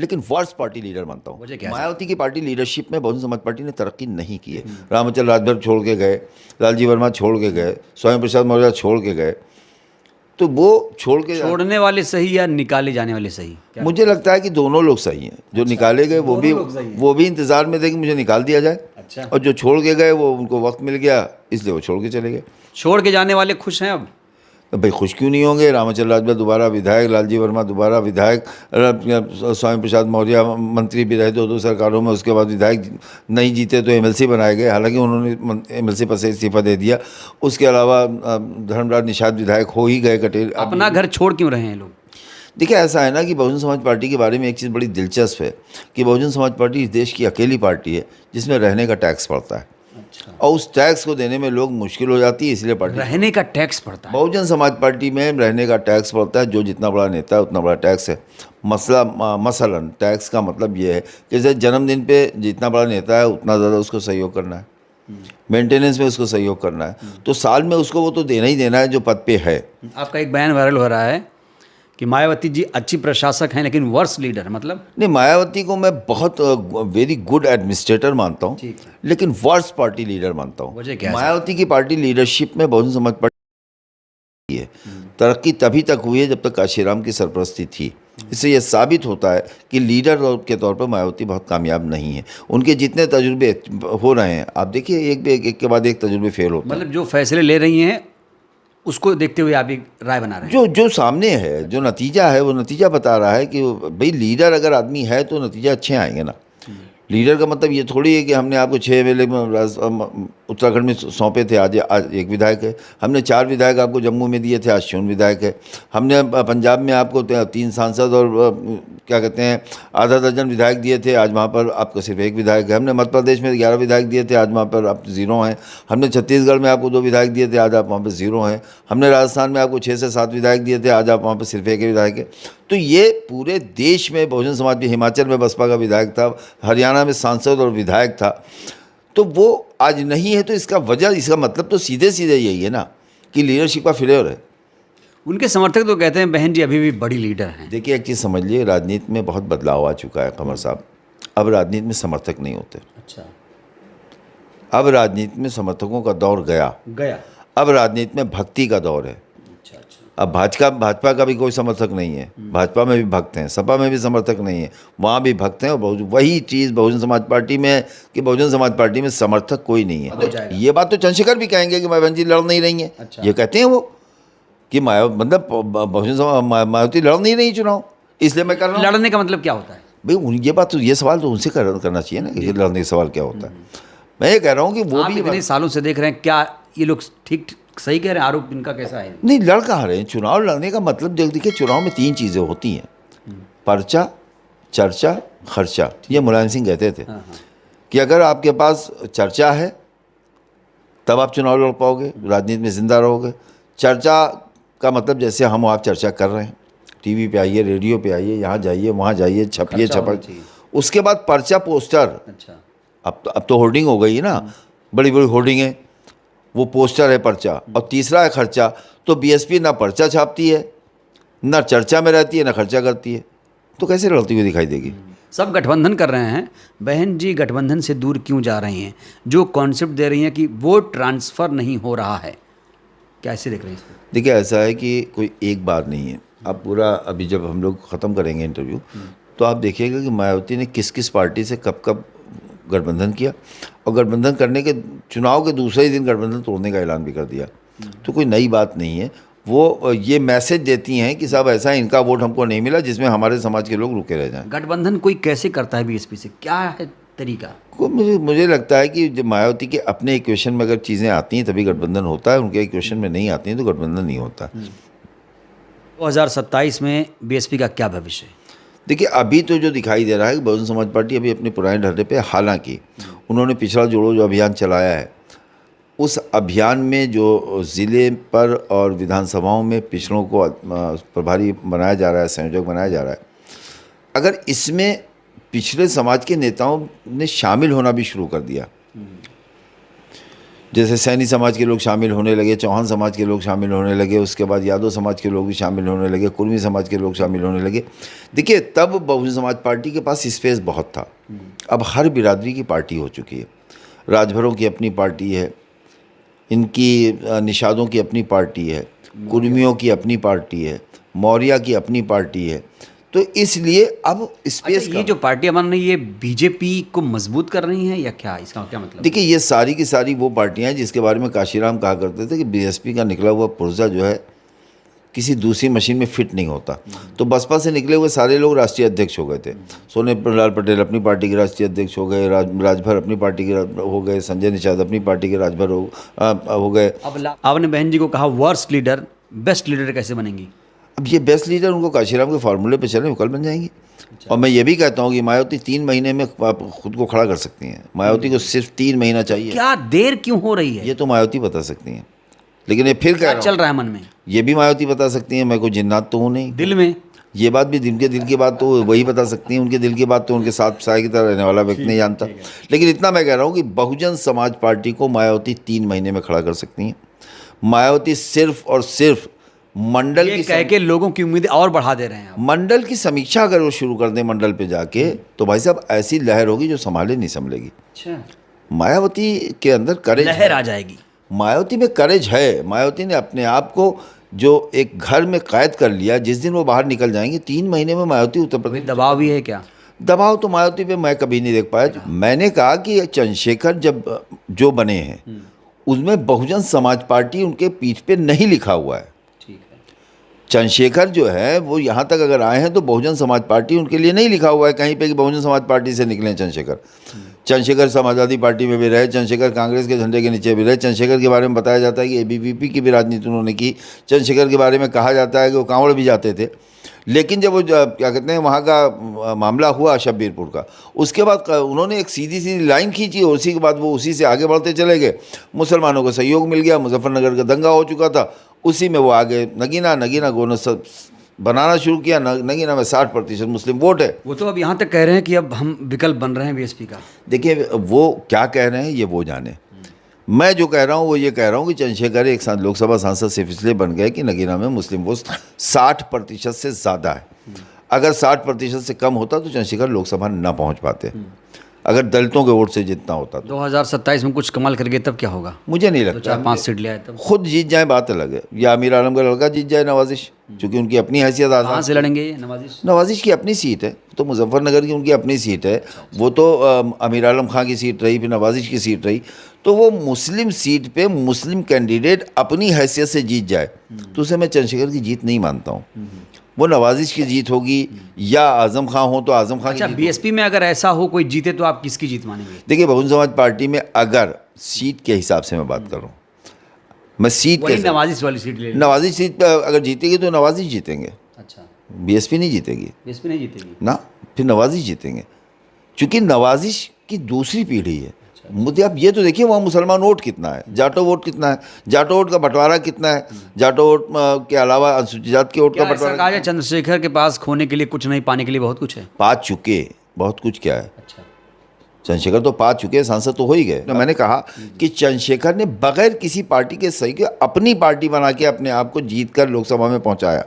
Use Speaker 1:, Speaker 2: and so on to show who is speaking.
Speaker 1: लेकिन worst party leader मानता हूँ।
Speaker 2: वजह क्या है?
Speaker 1: मायावती की पार्टी लीडरशिप में बहुजन समाज पार्टी ने तरक्की नहीं की है। रामचंद्र राजभर छोड़ के गए, लालजी वर्मा छोड़ के गए, स्वयं प्रसाद मौर्य छोड़ के गए, तो वो छोड़ के
Speaker 2: छोड़ने वाले सही या निकाले जाने वाले सही? क्या
Speaker 1: मुझे लगता है कि दोनों लोग सही हैं। जो निकाले गए वो भी इंतजार में थे कि मुझे निकाल दिया जाए।
Speaker 2: अच्छा।
Speaker 1: और जो छोड़ के गए वो उनको वक्त मिल गया, इसलिए वो छोड़ के चले गए।
Speaker 2: छोड़ के जाने वाले खुश हैं अब?
Speaker 1: तो भाई खुश क्यों नहीं होंगे? रामचंद्र राजभर दोबारा विधायक, लालजी वर्मा दोबारा विधायक, स्वयं प्रसाद मौर्य मंत्री भी रहे दो सरकारों में, उसके बाद विधायक नहीं जीते तो एमएलसी बनाए गए, हालांकि उन्होंने एमएलसी पद से इस्तीफा दे दिया। उसके अलावा धर्मराज निषाद विधायक हो ही गए कटेल।
Speaker 2: अपना घर छोड़ क्यों रहे हैं लोग?
Speaker 1: देखिए ऐसा है ना कि बहुजन समाज पार्टी के बारे में एक चीज़ बड़ी दिलचस्प है कि बहुजन समाज पार्टी इस देश की अकेली पार्टी है जिसमें रहने का टैक्स पड़ता है।
Speaker 2: अच्छा।
Speaker 1: और उस टैक्स को देने में लोग मुश्किल हो जाती है, इसलिए पार्टी
Speaker 2: रहने का टैक्स पड़ता है?
Speaker 1: बहुजन समाज पार्टी में रहने का टैक्स पड़ता है। जो जितना बड़ा नेता है उतना बड़ा टैक्स है। मसलन टैक्स का मतलब ये है कि जैसे जन्मदिन पे जितना बड़ा नेता है उतना ज़्यादा उसको सहयोग करना है, मेंटेनेंस में उसको सहयोग करना है, तो साल में उसको वो तो देना ही देना है जो पद पे है।
Speaker 2: आपका एक बयान वायरल हो रहा है कि मायावती जी अच्छी प्रशासक हैं लेकिन वर्स्ट लीडर है, मतलब?
Speaker 1: नहीं, मायावती को मैं बहुत वेरी गुड एडमिनिस्ट्रेटर मानता हूँ,
Speaker 2: ठीक है।
Speaker 1: लेकिन वर्स्ट पार्टी लीडर मानता हूँ।
Speaker 2: वजह क्या है?
Speaker 1: मायावती की पार्टी लीडरशिप में बहुजन समाज पार्टी है। तरक्की तभी तक हुई है जब तक काशीराम की सरपरस्ती थी। इससे यह साबित होता है कि लीडर के तौर पर मायावती बहुत कामयाब नहीं है। उनके जितने तजुर्बे हो रहे हैं, आप देखिए एक के बाद एक तजुर्बे फेल होते हैं।
Speaker 2: मतलब जो फैसले ले रही हैं उसको देखते हुए आप एक राय बना रहे हैं?
Speaker 1: जो सामने है, जो नतीजा है, वो नतीजा बता रहा है कि भाई लीडर अगर आदमी है तो नतीजे अच्छे आएंगे ना। लीडर का मतलब ये थोड़ी है कि हमने आपको 6 एमएलए उत्तराखंड में सौंपे थे, आज एक विधायक है। हमने 4 विधायक आपको जम्मू में दिए थे, आज 0 विधायक है। हमने पंजाब में आपको 3 सांसद और क्या कहते हैं आधा दर्जन विधायक दिए थे, आज वहाँ पर आपको सिर्फ 1 विधायक है। हमने मध्य प्रदेश में 11 विधायक दिए थे, आज वहाँ पर आप 0 हैं। हमने छत्तीसगढ़ में आपको 2 विधायक दिए थे, आज आप वहाँ पर 0 हैं। हमने राजस्थान में आपको 6 से 7 विधायक दिए थे, आज आप वहाँ पर सिर्फ 1 विधायक है। तो ये पूरे देश में बहुजन समाज भी, हिमाचल में बसपा का विधायक था, हरियाणा में सांसद और विधायक था, तो वो आज नहीं है। तो इसका मतलब तो सीधे सीधे यही है ना कि लीडरशिप का फेलियर है।
Speaker 2: उनके समर्थक तो कहते हैं बहन जी अभी भी बड़ी लीडर हैं।
Speaker 1: देखिए एक चीज़ समझिए, राजनीति में बहुत बदलाव आ चुका है कमर साहब। अब राजनीति में समर्थक नहीं होते।
Speaker 2: अच्छा।
Speaker 1: अब राजनीति में समर्थकों का दौर गया। अब राजनीति में भक्ति का दौर है। अब भाजपा का भी कोई समर्थक नहीं है, भाजपा में भी भक्त हैं, सपा में भी समर्थक नहीं है, वहाँ भी भक्त हैं। और वही चीज़ बहुजन समाज पार्टी में है कि बहुजन समाज पार्टी में समर्थक कोई नहीं है। ये बात तो चंद्रशेखर भी कहेंगे कि मायावती जी लड़ नहीं रही हैं।
Speaker 2: अच्छा।
Speaker 1: ये कहते हैं वो कि मतलब बहुजन मायावती लड़ नहीं रही चुनाव, इसलिए मैं कर रहा हूँ।
Speaker 2: लड़ने का मतलब क्या होता है
Speaker 1: भाई ये बात तो, ये सवाल तो उनसे करना चाहिए ना कि लड़ने का सवाल क्या होता है। मैं ये कह रहा हूँ कि वो भी
Speaker 2: इतने सालों से देख रहे हैं, क्या ये लोग ठीक सही कह रहे हैं? आरोप इनका कैसा है?
Speaker 1: नहीं, लड़ कहाँ रहे हैं। चुनाव लड़ने का मतलब देखिए, चुनाव में 3 चीज़ें होती हैं, पर्चा, चर्चा, खर्चा। ये मुलायम सिंह कहते थे कि अगर आपके पास चर्चा है तब आप चुनाव लड़ पाओगे, राजनीति में जिंदा रहोगे। चर्चा का मतलब जैसे हम आप चर्चा कर रहे हैं, टीवी पे आइए, रेडियो पे आइए, यहाँ जाइए, वहाँ जाइए, छपिए छपक। उसके बाद पर्चा, पोस्टर।
Speaker 2: अच्छा।
Speaker 1: अब तो होर्डिंग हो गई है ना, बड़ी बड़ी होर्डिंग है, वो पोस्टर है पर्चा। और तीसरा है खर्चा। तो बीएसपी ना पर्चा छापती है, ना चर्चा में रहती है, ना खर्चा करती है, तो कैसे लड़ती हुई दिखाई देगी?
Speaker 2: सब गठबंधन कर रहे हैं, बहन जी गठबंधन से दूर क्यों जा रही हैं? जो कॉन्सेप्ट दे रही हैं कि वोट ट्रांसफ़र नहीं हो रहा है, कैसे देख रहे हैं इसको?
Speaker 1: देखिए ऐसा है कि कोई एक बार नहीं है। अब पूरा अभी जब हम लोग ख़त्म करेंगे इंटरव्यू तो आप देखिएगा कि मायावती ने किस किस पार्टी से कब कब गठबंधन किया, और गठबंधन करने के चुनाव के दूसरे ही दिन गठबंधन तोड़ने का ऐलान भी कर दिया। तो कोई नई बात नहीं है। वो ये मैसेज देती हैं कि साहब ऐसा है, इनका वोट हमको नहीं मिला जिसमें हमारे समाज के लोग रुके रह जाएं।
Speaker 2: गठबंधन कोई कैसे करता है बीएसपी से, क्या है तरीका?
Speaker 1: मुझे लगता है कि जब मायावती के अपने इक्वेशन में अगर चीज़ें आती हैं तभी गठबंधन होता है, उनके इक्वेशन में नहीं आती हैं तो गठबंधन नहीं होता।
Speaker 2: 2027 में बीएसपी का क्या भविष्य है? देखिए
Speaker 1: अभी तो जो दिखाई दे रहा है कि बहुजन समाज पार्टी अभी अपने पुराने ढर्रे पे, हालांकि उन्होंने पिछड़ा जोड़ो जो अभियान चलाया है, उस अभियान में जो ज़िले पर और विधानसभाओं में पिछड़ों को प्रभारी बनाया जा रहा है, संयोजक बनाया जा रहा है, अगर इसमें पिछड़े समाज के नेताओं ने शामिल होना भी शुरू कर दिया जैसे सैनी समाज के लोग शामिल होने लगे, चौहान समाज के लोग शामिल होने लगे, उसके बाद यादव समाज के लोग भी शामिल होने लगे, कुर्मी समाज के लोग शामिल होने लगे। देखिए तब बहुजन समाज पार्टी के पास स्पेस बहुत था। अब हर बिरादरी की पार्टी हो चुकी है। राजभरों की अपनी पार्टी है, इनकी निषादों की अपनी पार्टी है, कुर्मियों की अपनी पार्टी है, मौर्या की अपनी पार्टी है। तो इसलिए अब स्पेस
Speaker 2: अच्छा, ये जो पार्टियां बन रही है बीजेपी को मजबूत कर रही हैं या क्या, इसका क्या मतलब?
Speaker 1: देखिए ये सारी की सारी वो पार्टियां हैं जिसके बारे में काशीराम कहा करते थे कि बीएसपी का निकला हुआ पुर्जा जो है किसी दूसरी मशीन में फिट नहीं होता। तो बसपा से निकले हुए सारे लोग राष्ट्रीय अध्यक्ष हो गए थे। सोने लाल पटेल अपनी पार्टी के राष्ट्रीय अध्यक्ष हो गए, राजभर अपनी पार्टी के हो गए, संजय निषाद अपनी पार्टी के राजभर हो गए।
Speaker 2: अब आपने बहन जी को कहा वर्स्ट लीडर, बेस्ट लीडर कैसे बनेंगी?
Speaker 1: अब ये बेस्ट लीडर उनको काशीराम के फार्मूले पे चले, वो कल बन जाएंगी। और मैं ये भी कहता हूँ कि मायावती 3 महीने में खुद को खड़ा कर सकती हैं। मायावती को सिर्फ 3 महीना चाहिए।
Speaker 2: क्या देर क्यों हो रही है?
Speaker 1: ये तो मायावती बता सकती हैं, लेकिन ये फिर
Speaker 2: क्या चल रहा है मन में?
Speaker 1: ये भी मायावती बता सकती हैं। मैं कोई जिन्नात तो हूँ नहीं।
Speaker 2: दिल में
Speaker 1: ये बात भी उनके दिल की बात तो वही बता सकती हैं। उनके दिल की बात तो उनके साथ साय की तरह रहने वाला व्यक्ति नहीं जानता। लेकिन इतना मैं कह रहा हूँ कि बहुजन समाज पार्टी को मायावती 3 महीने में खड़ा कर सकती हैं। मायावती सिर्फ और सिर्फ मंडल
Speaker 2: ये
Speaker 1: की
Speaker 2: कह के लोगों की उम्मीदें और बढ़ा दे रहे हैं आप।
Speaker 1: मंडल की समीक्षा अगर वो शुरू कर दें मंडल पे जाके, तो भाई साहब ऐसी लहर होगी जो संभाले नहीं संभलेगी।
Speaker 2: अच्छा,
Speaker 1: मायावती के अंदर करेज
Speaker 2: लहर आ जाएगी।
Speaker 1: मायावती में करेज है। मायावती ने अपने आप को जो एक घर में कैद कर लिया, जिस दिन वो बाहर निकल जाएंगे 3 महीने में मायावती उत्तर प्रदेश।
Speaker 2: दबाव भी है क्या?
Speaker 1: दबाव तो मायावती पे मैं कभी नहीं देख पाया। मैंने कहा कि चंद्रशेखर जब जो बने हैं उसमें बहुजन समाज पार्टी उनके पीठ पे नहीं लिखा हुआ है।
Speaker 2: ठीक है।
Speaker 1: चंद्रशेखर जो है वो यहाँ तक अगर आए हैं तो बहुजन समाज पार्टी उनके लिए नहीं लिखा हुआ है कहीं पे कि बहुजन समाज पार्टी से निकले चंद्रशेखर। चंद्रशेखर समाजवादी पार्टी में भी रहे, चंद्रशेखर कांग्रेस के झंडे के नीचे भी रहे। चंद्रशेखर के बारे में बताया जाता है कि एबीवीपी की भी राजनीति उन्होंने की। चंद्रशेखर के बारे में कहा जाता है कि वो कांवड़ भी जाते थे। लेकिन जब वो क्या कहते हैं वहाँ का मामला हुआ शब्बीरपुर का, उसके बाद उन्होंने एक सीधी सीधी लाइन खींची और उसी के बाद वो उसी से आगे बढ़ते चले गए। मुसलमानों को सहयोग मिल गया, मुजफ्फरनगर का दंगा हो चुका था, उसी में वो आगे नगीना को सब बनाना शुरू किया। नगीना में 60% मुस्लिम वोट है।
Speaker 2: वो तो अब यहाँ तक कह रहे हैं कि अब हम विकल्प बन रहे हैं बीएसपी का। देखिए
Speaker 1: वो क्या कह रहे हैं ये वो जाने। मैं जो कह रहा हूँ वो ये कह रहा हूँ कि चंद्रशेखर एक लोकसभा सांसद सिर्फ इसलिए बन गए कि नगीना में मुस्लिम वोट 60% से ज़्यादा है। अगर 60% से कम होता तो चंद्रशेखर लोकसभा न पहुँच पाते। अगर दलितों के वोट से जितना होता तो
Speaker 2: 2027 में कुछ कमाल कर गए तब क्या होगा?
Speaker 1: मुझे नहीं लगता।
Speaker 2: 4-5 सीट ले आए तब
Speaker 1: खुद जीत जाए बात अलग है, या अमीर आलम का लड़का जीत जाए नवाजिश, क्योंकि उनकी अपनी हैसियत आसान।
Speaker 2: कहाँ से लड़ेंगे ये नवाजिश?
Speaker 1: नवाजिश की अपनी सीट है, तो मुजफ्फरनगर की उनकी अपनी सीट है। वो तो अमीर आलम खां की सीट रही, फिर नवाजिश की सीट रही। तो वो मुस्लिम सीट पे मुस्लिम कैंडिडेट अपनी हैसियत से जीत जाए तो उसे मैं चंद्रशेखर की जीत नहीं मानता हूँ। वो नवाजिश की जीत होगी या आजम खां हो तो आजम खां
Speaker 2: अच्छा,
Speaker 1: की जीत
Speaker 2: बीएसपी में अगर ऐसा हो कोई जीते तो आप किसकी जीत मानेंगे?
Speaker 1: देखिए बहुजन समाज पार्टी में अगर सीट के हिसाब से मैं बात करूं, मैं सीट
Speaker 2: वही
Speaker 1: के
Speaker 2: नवाजिश वाली सीट ले
Speaker 1: नवाजिश सीट पर अगर जीतेगी तो नवाजिश जीतेंगे।
Speaker 2: अच्छा,
Speaker 1: बीएसपी नहीं जीतेगी
Speaker 2: बीएसपी नहीं जीतेगी
Speaker 1: ना, फिर नवाजिश जीतेंगे, क्योंकि नवाजिश की दूसरी पीढ़ी है। मुझे आप ये तो देखिए वहाँ मुसलमान वोट कितना है, जाटो वोट कितना है, जाटो वोट का बंटवारा कितना है, जाटो वोट के अलावा अनुसूचित जाति के वोट का बंटवारा।
Speaker 2: कहा जाए चंद्रशेखर के पास खोने के लिए कुछ नहीं, पाने के लिए बहुत कुछ है।
Speaker 1: पा चुके बहुत कुछ क्या है।
Speaker 2: अच्छा,
Speaker 1: चंद्रशेखर तो पा चुके, सांसद तो हो ही गए। तो मैंने कहा कि चंद्रशेखर ने बगैर किसी पार्टी के सही के अपनी पार्टी बना के अपने आप को जीत कर लोकसभा में पहुंचाया।